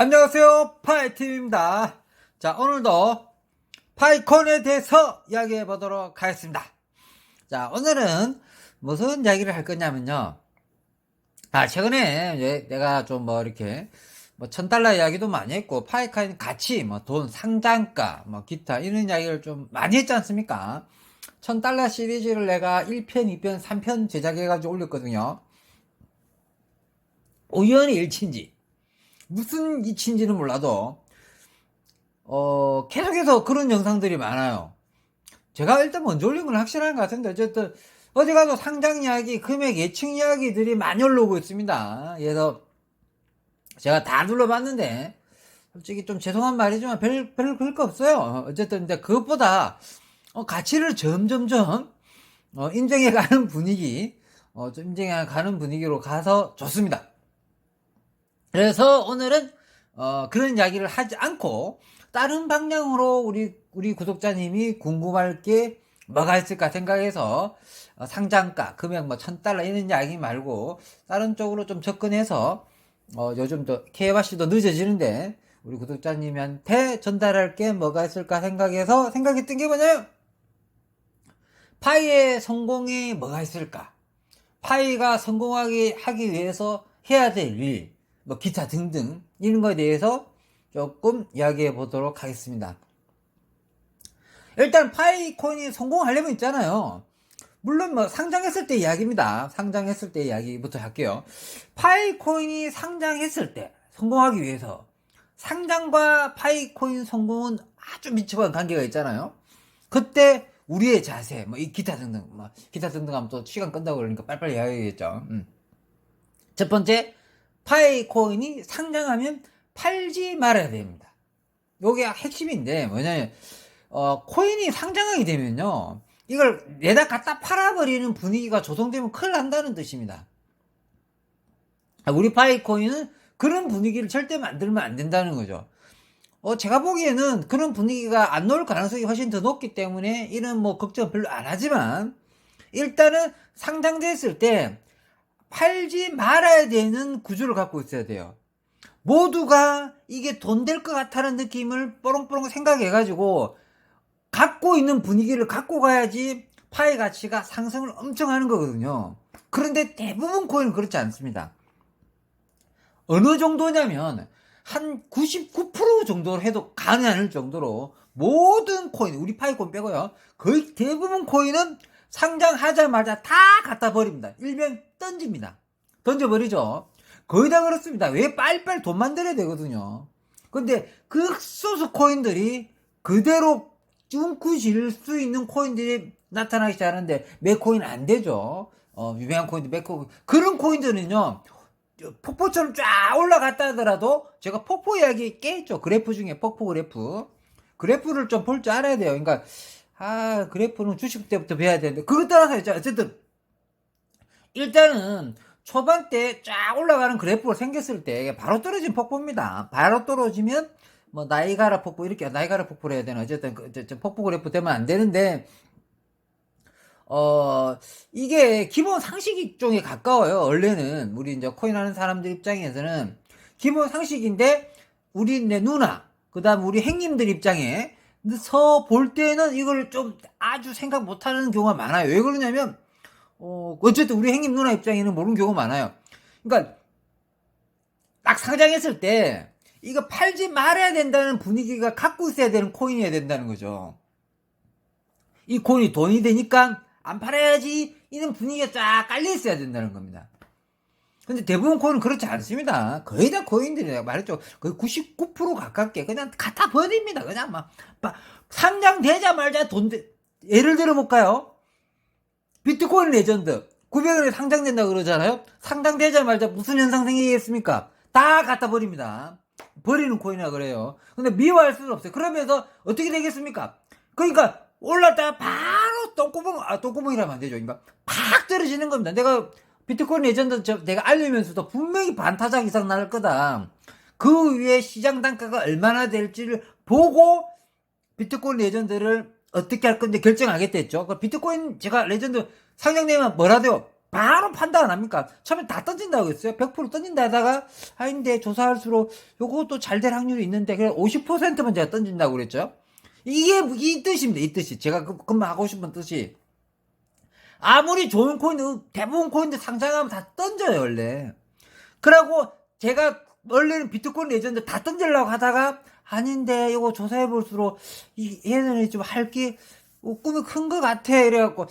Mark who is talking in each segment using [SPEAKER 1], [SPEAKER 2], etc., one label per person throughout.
[SPEAKER 1] 안녕하세요, 파이팀입니다. 자, 오늘도 파이콘에 대해서 이야기해 보도록 하겠습니다. 자, 오늘은 무슨 이야기를 할 거냐면요. 최근에 내가 좀 이렇게 $1000 이야기도 많이 했고, 파이콘 가치, 돈, 상장가, 기타 이런 이야기를 좀 많이 했지 않습니까? $1000 시리즈를 내가 1편, 2편, 3편 제작해가지고 올렸거든요. 우연히 일치인지 무슨 이치인지는 몰라도 계속해서 그런 영상들이 많아요. 제가 일단 먼저 올린 건 확실한 것 같은데, 어쨌든 어디 가도 상장 이야기, 금액 예측 이야기들이 많이 올라오고 있습니다. 그래서 제가 다 눌러봤는데 솔직히 좀 죄송한 말이지만 별 거 없어요. 어쨌든 근데 그것보다 가치를 점점점 인정해가는 분위기, 좀 인정해가는 분위기로 가서 좋습니다. 그래서 오늘은 그런 이야기를 하지 않고 다른 방향으로 우리 구독자님이 궁금할 게 뭐가 있을까 생각해서 상장가 금액 $1000 이런 이야기 말고 다른 쪽으로 좀 접근해서 요즘 또 KYC도 늦어지는데 우리 구독자님한테 전달할 게 뭐가 있을까 생각해서 생각이 든 게 뭐냐면, 파이의 성공이 뭐가 있을까, 파이가 성공하기 하기 위해서 해야 될 일, 기타 등등 이런 거에 대해서 조금 이야기해 보도록 하겠습니다. 일단 파이코인이 성공하려면 있잖아요. 물론 상장했을 때 이야기입니다. 상장했을 때 이야기부터 할게요. 파이코인이 상장했을 때 성공하기 위해서 상장과 파이코인 성공은 아주 밀접한 관계가 있잖아요. 그때 우리의 자세, 이 기타 등등, 기타 등등 하면 또 시간 끈다고 그러니까 빨리빨리 이야기하겠죠. 첫 번째, 파이코인이 상장하면 팔지 말아야 됩니다. 요게 핵심인데, 뭐냐면, 코인이 상장하게 되면요, 이걸 내다 갖다 팔아버리는 분위기가 조성되면 큰일 난다는 뜻입니다. 우리 파이코인은 그런 분위기를 절대 만들면 안 된다는 거죠. 제가 보기에는 그런 분위기가 안 나올 가능성이 훨씬 더 높기 때문에 이런 걱정 별로 안 하지만, 일단은 상장됐을 때 팔지 말아야 되는 구조를 갖고 있어야 돼요. 모두가 이게 돈 될 것 같다는 느낌을 뽀롱뽀롱 생각해가지고 갖고 있는 분위기를 갖고 가야지 파이 가치가 상승을 엄청 하는 거거든요. 그런데 대부분 코인은 그렇지 않습니다. 어느 정도냐면 한 99% 정도로 해도 가능할 정도로 모든 코인, 우리 파이코인 빼고요, 거의 대부분 코인은 상장하자마자 다 갖다 버립니다. 일면 던집니다. 던져버리죠. 거의 다 그렇습니다. 왜 빨리빨리 돈 만들어야 되거든요. 근데 극소수 코인들이 그대로 쭈그질 수 있는 코인들이 나타나기 시작하는데, 매코인 안 되죠. 유명한 코인들, 매코인. 그런 코인들은요, 폭포처럼 쫙 올라갔다 하더라도, 제가 폭포 이야기 깼죠. 그래프 중에 폭포 그래프. 그래프를 좀 볼 줄 알아야 돼요. 그러니까, 그래프는 주식 때부터 배워야 되는데, 그것 따라서 있죠. 어쨌든, 일단은, 초반 때 쫙 올라가는 그래프가 생겼을 때, 바로 떨어진 폭포입니다. 바로 떨어지면, 나이가라 폭포, 이렇게, 나이가라 폭포를 해야 되나. 어쨌든, 폭포 그래프 되면 안 되는데, 이게 기본 상식 쪽에 가까워요. 원래는, 우리 이제 코인 하는 사람들 입장에서는, 기본 상식인데, 우리 내 누나, 그 다음 우리 형님들 입장에, 볼 때는 이걸 좀 아주 생각 못하는 경우가 많아요. 왜 그러냐면, 어쨌든 우리 형님 누나 입장에는 모르는 경우가 많아요. 그러니까 딱 상장했을 때 이거 팔지 말아야 된다는 분위기가 갖고 있어야 되는 코인이어야 된다는 거죠. 이 코인이 돈이 되니까 안 팔아야지 이런 분위기가 쫙 깔려 있어야 된다는 겁니다. 근데 대부분 코인은 그렇지 않습니다. 거의 다 코인들이, 내가 말했죠, 거의 99% 가깝게 그냥 갖다 버립니다. 그냥 상장되자마자 예를 들어 볼까요? 비트코인 레전드 900원에 상장된다 그러잖아요. 상장되자마자 무슨 현상 생기겠습니까? 다 갖다 버립니다. 버리는 코인이라 그래요. 근데 미워할 수는 없어요. 그러면서 어떻게 되겠습니까? 그러니까 올랐다가 바로 똥구멍이라면 안 되죠. 그러니까 팍 떨어지는 겁니다. 내가 비트코인 레전드 내가 알리면서도 분명히 반타작 이상 날 거다, 그 위에 시장 단가가 얼마나 될지를 보고 비트코인 레전드를 어떻게 할 건데 결정하겠다 했죠. 비트코인 제가 레전드 상장되면 뭐라 돼요? 바로 판단 안 합니까? 처음에 다 던진다고 했어요. 100% 던진다 하다가, 아닌데, 조사할수록 요것도 잘 될 확률이 있는데, 그래, 50%만 제가 던진다고 그랬죠? 이게, 이 뜻입니다, 이 뜻이. 제가 금방 하고 싶은 뜻이. 아무리 좋은 코인도, 대부분 코인들 상장하면 다 던져요, 원래. 그러고, 제가, 원래는 비트코인 레전드 다 던지려고 하다가, 아닌데, 이거 조사해볼수록, 얘네는 좀 할게, 꿈이 큰 것 같아. 이래갖고,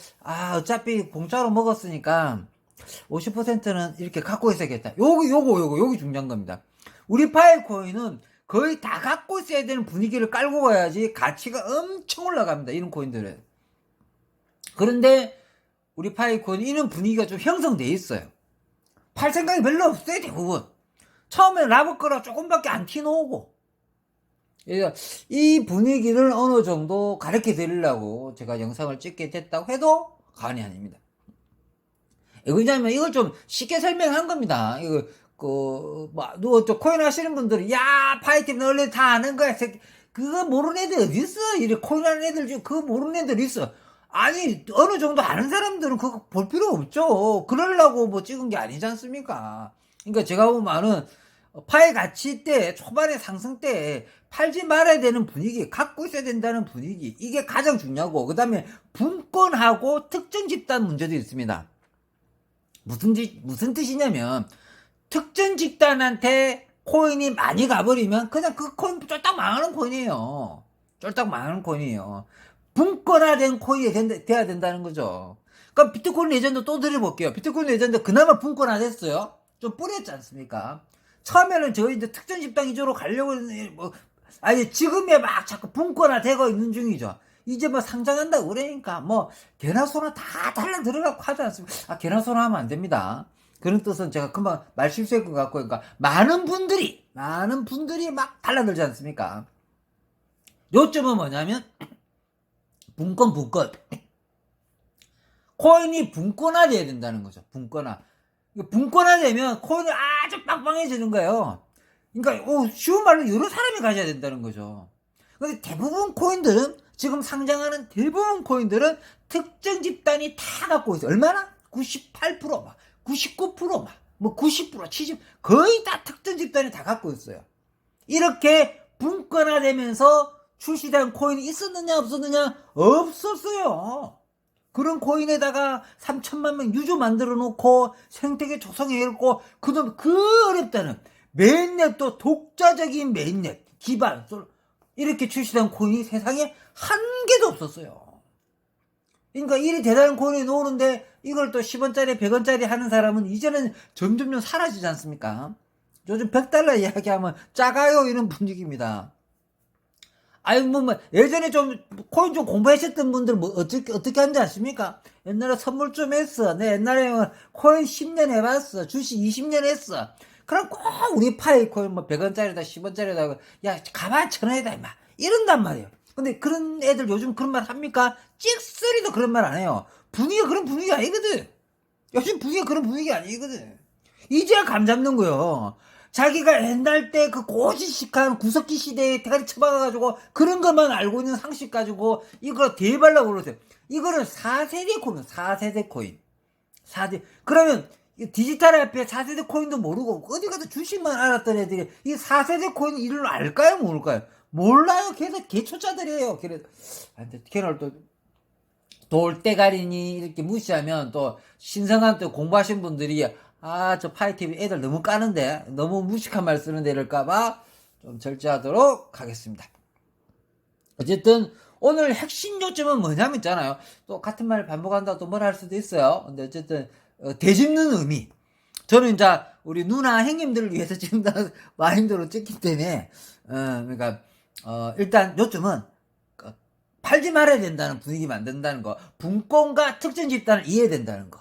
[SPEAKER 1] 어차피 공짜로 먹었으니까, 50%는 이렇게 갖고 있어야겠다. 요기 중요한 겁니다. 우리 파이코인은 거의 다 갖고 있어야 되는 분위기를 깔고 가야지 가치가 엄청 올라갑니다. 이런 코인들은. 그런데, 우리 파이코인 이런 분위기가 좀 형성돼 있어요. 팔 생각이 별로 없어요, 대부분. 처음에 라브 거라 조금밖에 안 티놓고. 이 분위기를 어느 정도 가르쳐 드리려고 제가 영상을 찍게 됐다고 해도 과언이 아닙니다. 왜냐면 이걸 좀 쉽게 설명한 겁니다. 코인 하시는 분들은, 파이팀은 원래 다 아는 거야. 그거 모르는 애들 어디 있어? 이래 코인 하는 애들 중에 그거 모르는 애들 있어. 아니, 어느 정도 아는 사람들은 그거 볼 필요 없죠. 그러려고 뭐 찍은 게 아니지 않습니까? 그러니까 제가 보면은, 파의 가치 때, 초반에 상승 때, 팔지 말아야 되는 분위기, 갖고 있어야 된다는 분위기, 이게 가장 중요하고, 그 다음에 분권하고 특정 집단 문제도 있습니다. 무슨 뜻이냐면, 특정 집단한테 코인이 많이 가버리면, 그냥 그 코인 쫄딱 망하는 코인이에요. 쫄딱 망하는 코인이에요. 분권화된 코인이 돼야 된다는 거죠. 그럼 비트코인 레전드 또 드려볼게요. 비트코인 레전드 그나마 분권화됐어요. 좀 뿌렸지 않습니까? 처음에는 저희 이제 특정 집단 위주로 가려고 지금에 막 자꾸 분권화되고 있는 중이죠. 이제 뭐 상장한다고 그러니까 개나 소나 다 달라 들어가고 하지 않습니까? 개나 소나 하면 안 됩니다. 그런 뜻은 제가 금방 말 실수할 것 같고, 그러니까 많은 분들이 막 달라들지 않습니까? 요점은 뭐냐면, 분권. 코인이 분권화돼야 된다는 거죠. 분권화되면 코인이 아주 빵빵해지는 거예요. 그러니까 쉬운 말로 여러 사람이 가져야 된다는 거죠. 근데 대부분 코인들은, 지금 상장하는 대부분 코인들은 특정 집단이 다 갖고 있어요. 얼마나? 98%, 99%, 90%, 70%, 거의 다 특정 집단이 다 갖고 있어요. 이렇게 분권화되면서 출시된 코인이 있었느냐 없었느냐? 없었어요. 그런 코인에다가 3천만 명 유저 만들어 놓고 생태계 조성해놓고 그다음 그 어렵다는 메인넷, 또 독자적인 메인넷 기반 이렇게 출시된 코인이 세상에 한 개도 없었어요. 그러니까 이리 대단한 코인이 나오는데 이걸 또 10원짜리 100원짜리 하는 사람은 이제는 점점 사라지지 않습니까? 요즘 $100 이야기하면 작아요, 이런 분위기입니다. 예전에 좀, 코인 좀 공부하셨던 분들 어떻게 하는지 아십니까? 옛날에 선물 좀 했어. 내 옛날에 코인 10년 해봤어. 주식 20년 했어. 그럼 꼭 우리 파이 코인 100원짜리다, 10원짜리다, 가만 1,000원이다, 임마. 이런단 말이에요. 근데 그런 애들 요즘 그런 말 합니까? 찍소리도 그런 말 안 해요. 분위기가 그런 분위기 아니거든. 요즘 분위기가 그런 분위기 아니거든. 이제야 감 잡는 거요. 자기가 옛날 때 그 고지식한 구석기 시대에 대가리 쳐박아가지고 그런 것만 알고 있는 상식 가지고 이걸 대발라고 그러세요. 이거는 4세대 코인, 4세대 코인. 그러면 디지털 앞에 4세대 코인도 모르고 어디 가서 주식만 알았던 애들이 이 4세대 코인 이름을 알까요, 모를까요? 몰라요. 걔들 개초짜들이에요. 걔를 또 돌대가리니 이렇게 무시하면 또 신성한 또 공부하신 분들이 저 파이TV 애들 너무 까는데, 너무 무식한 말 쓰는데 이럴까봐 좀 절제하도록 하겠습니다. 어쨌든, 오늘 핵심 요점은 뭐냐면 있잖아요. 또 같은 말을 반복한다고 또 뭐라 할 수도 있어요. 근데 어쨌든, 되짚는 의미. 저는 이제 우리 누나 형님들을 위해서 지금 다 마인드로 찍기 때문에, 그러니까, 일단 요점은, 팔지 말아야 된다는 분위기 만든다는 거. 분권과 특정 집단을 이해해야 된다는 거.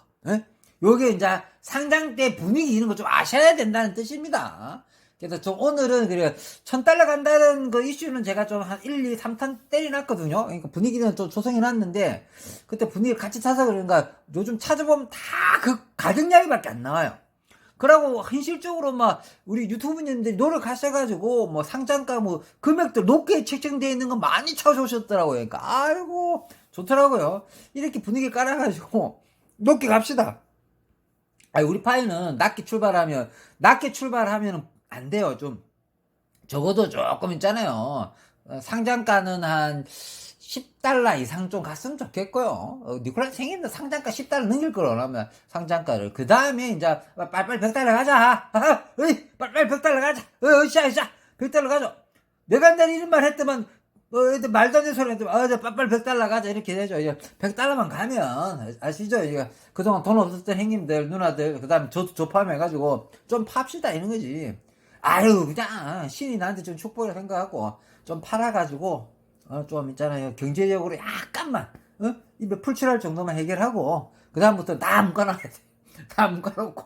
[SPEAKER 1] 요게 이제 상장 때 분위기 이런 거 좀 아셔야 된다는 뜻입니다. 그래서 좀 오늘은 그래 $1,000 간다는 그 이슈는 제가 좀 한 1, 2, 3탄 때려놨거든요. 그러니까 분위기는 좀 조성해놨는데 그때 분위기 같이 타서 그런가 요즘 찾아보면 다 그 가격 이야기밖에 안 나와요. 그러고 현실적으로 우리 유튜브님들이 노력하셔가지고 상장가 금액들 높게 책정되어 있는 거 많이 찾아오셨더라고요. 그러니까 아이고 좋더라고요. 이렇게 분위기 깔아가지고 높게 갑시다. 아니, 우리 파이는 낮게 출발하면 안 돼요. 좀 적어도 조금 있잖아요. 상장가는 한 $10 이상 좀 갔으면 좋겠고요. 니콜라스 생일인데 상장가 $10 넘길 걸 원하면 상장가를. 그 다음에 이제 빨리빨리 $100 가자. 어이, 빨리빨리 $100 가자. 으쌰, $100 가자. 내가 옛날에 이런 말 했더만, 애들 말도 안 되는 소리 했더만, 이제 빨리빨리 $100 가자. 이렇게 되죠. 이제 $100만 가면, 아시죠? 이게 그동안 돈 없었던 형님들, 누나들, 그 다음에 저도 포함해가지고 좀 팝시다. 이런 거지. 아유, 그냥 신이 나한테 좀 축복을 생각하고 좀 팔아가지고 좀 있잖아요, 경제적으로 약간만 입에 풀칠할 정도만 해결하고 그 다음부터 다 묶어놔야 돼. 다 묶어놓고.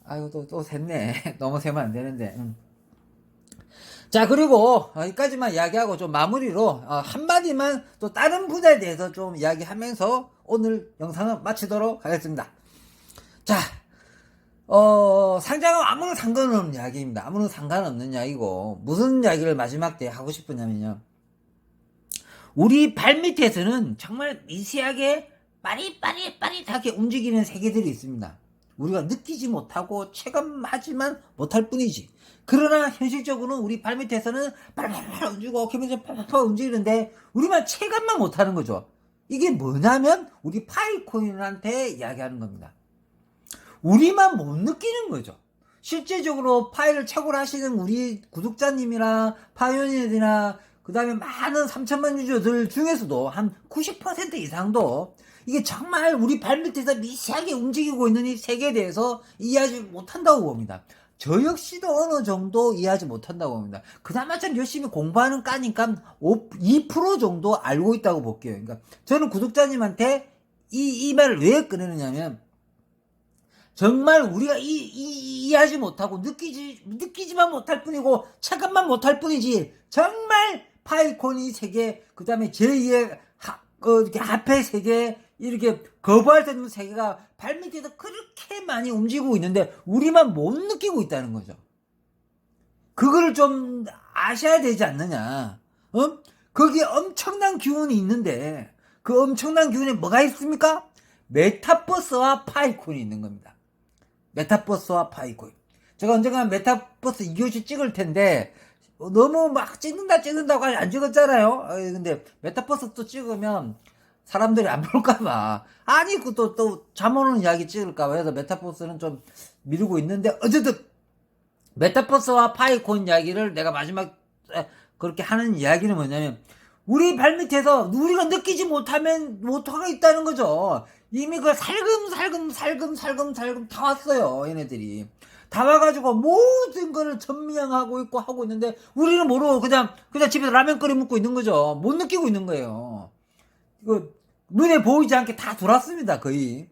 [SPEAKER 1] 아유, 또 샜네. 너무 세면 안 되는데. 자, 그리고 여기까지만 이야기하고 좀 마무리로 한마디만 또 다른 분야에 대해서 좀 이야기하면서 오늘 영상을 마치도록 하겠습니다. 자, 상장은 아무런 상관없는 이야기입니다. 아무런 상관없는 이야기고, 무슨 이야기를 마지막 때 하고 싶으냐면요, 우리 발밑에서는 정말 미세하게 빠릿빠릿하게 움직이는 세계들이 있습니다. 우리가 느끼지 못하고 체감하지만 못할 뿐이지. 그러나 현실적으로는 우리 발밑에서는 빨빨빨 움직이고 기분이 빨빨 움직이는데 우리만 체감만 못하는 거죠. 이게 뭐냐면 우리 파이코인한테 이야기하는 겁니다. 우리만 못 느끼는 거죠. 실제적으로 파이를 착오를 하시는 우리 구독자님이나 파이오니어들이나 그 다음에 많은 3천만 유저들 중에서도 한 90% 이상도 이게 정말 우리 발밑에서 미세하게 움직이고 있는 이 세계에 대해서 이해하지 못한다고 봅니다. 저 역시도 어느 정도 이해하지 못한다고 봅니다. 그나마 참 열심히 공부하는 까니까 2% 정도 알고 있다고 볼게요. 그러니까 저는 구독자님한테 이 말을 왜 꺼내느냐면, 정말 우리가 이해하지 못하고 느끼지만 못할 뿐이고 체감만 못할 뿐이지, 정말 파이콘이 세계, 그 다음에 제2의 이렇게 합의 세계, 이렇게 거부할 수 없는 세계가 발밑에서 그렇게 많이 움직이고 있는데 우리만 못 느끼고 있다는 거죠. 그거를 좀 아셔야 되지 않느냐. 거기에 엄청난 기운이 있는데 그 엄청난 기운에 뭐가 있습니까? 메타버스와 파이콘이 있는 겁니다. 메타버스와 파이콘. 제가 언젠가 메타버스 2교시 찍을 텐데 너무 막 찍는다고 안 찍었잖아요. 근데 메타버스 또 찍으면 사람들이 안 볼까봐, 아니 또 잠 오는 이야기 찍을까봐 해서 메타버스는 좀 미루고 있는데, 어쨌든 메타버스와 파이콘 이야기를 내가 마지막 그렇게 하는 이야기는 뭐냐면, 우리 발밑에서 우리가 느끼지 못하고 있다는 거죠. 이미 그 살금 다 왔어요. 얘네들이 다 와가지고 모든 거를 점령하고 있고 하고 있는데 우리는 모르고 그냥 집에서 라면 끓여 먹고 있는 거죠. 못 느끼고 있는 거예요. 이거 눈에 보이지 않게 다 돌았습니다. 거의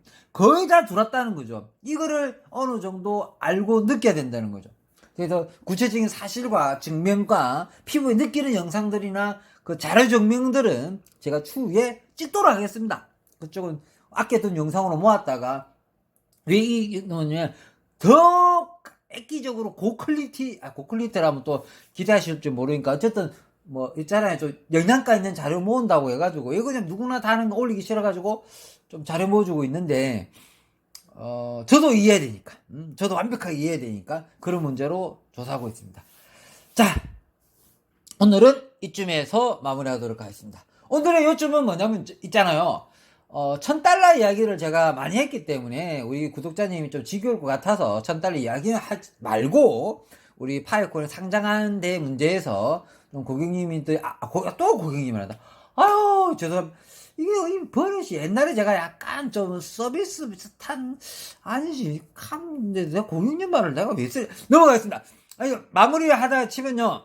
[SPEAKER 1] 다 돌았다는 거죠. 이거를 어느 정도 알고 느껴야 된다는 거죠. 그래서 구체적인 사실과 증명과 피부에 느끼는 영상들이나 그 자료 증명들은 제가 추후에 찍도록 하겠습니다. 그쪽은 아꼈던 영상으로 모았다가, 왜 이거냐면 더 획기적으로 고퀄리티라면 또 기대하실지 모르니까, 어쨌든 뭐 있잖아요, 좀 영양가 있는 자료 모은다고 해가지고 이거 그냥 누구나 다 하는 거 올리기 싫어가지고 좀 자료 모아주고 있는데, 저도 이해해야 되니까, 저도 완벽하게 이해해야 되니까 그런 문제로 조사하고 있습니다. 자, 오늘은 이쯤에서 마무리하도록 하겠습니다. 오늘의 요점은 뭐냐면 있잖아요, $1,000 이야기를 제가 많이 했기 때문에 우리 구독자님이 좀 지겨울 것 같아서 $1,000 이야기는 하지 말고 우리 파이콘을 상장하는 데 문제에서 좀 고객님이 또 고객님을 한다. 아유, 죄송합니다. 이게 이 버릇이 옛날에 제가 약간 좀 서비스 비슷한, 아니지, 근데 내가 고객님 말을 내가 왜 쓰, 넘어가겠습니다. 아니, 마무리를 하다가 치면요,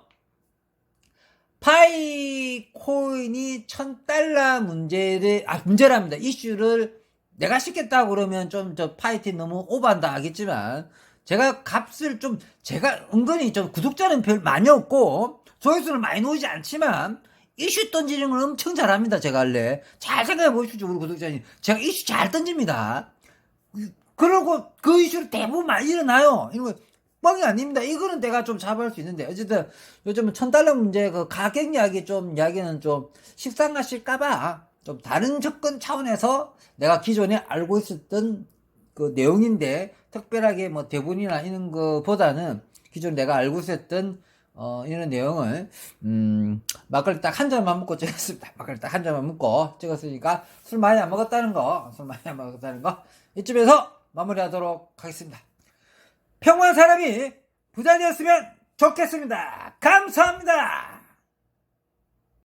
[SPEAKER 1] 파이코인이 $1,000 문제랍니다. 이슈를 내가 싣겠다 그러면 좀 파이팅 너무 오버한다 하겠지만, 제가 값을 좀, 제가 은근히 좀 구독자는 별 많이 없고 조회수는 많이 나오지 않지만 이슈 던지는 걸 엄청 잘합니다. 제가 원래 잘 생각해 보십시오, 우리 구독자님. 제가 이슈 잘 던집니다. 그러고 그 이슈를 대부분 많이 일어나요. 이거 뻥이 아닙니다. 이거는 내가 좀 잡을 수 있는데, 어쨌든 요즘은 $1,000 문제 그 가격 이야기는 좀 식상하실까봐 좀 다른 접근 차원에서 내가 기존에 알고 있었던 그 내용인데 특별하게 뭐 대본이나 이런 거보다는 기존 내가 알고 있었던 이런 내용을 막걸리 딱 한 잔만 먹고 찍었습니다. 막걸리 딱 한 잔만 먹고 찍었으니까 술 많이 안 먹었다는 거 이쯤에서 마무리하도록 하겠습니다. 평범한 사람이 부자 되었으면 좋겠습니다. 감사합니다.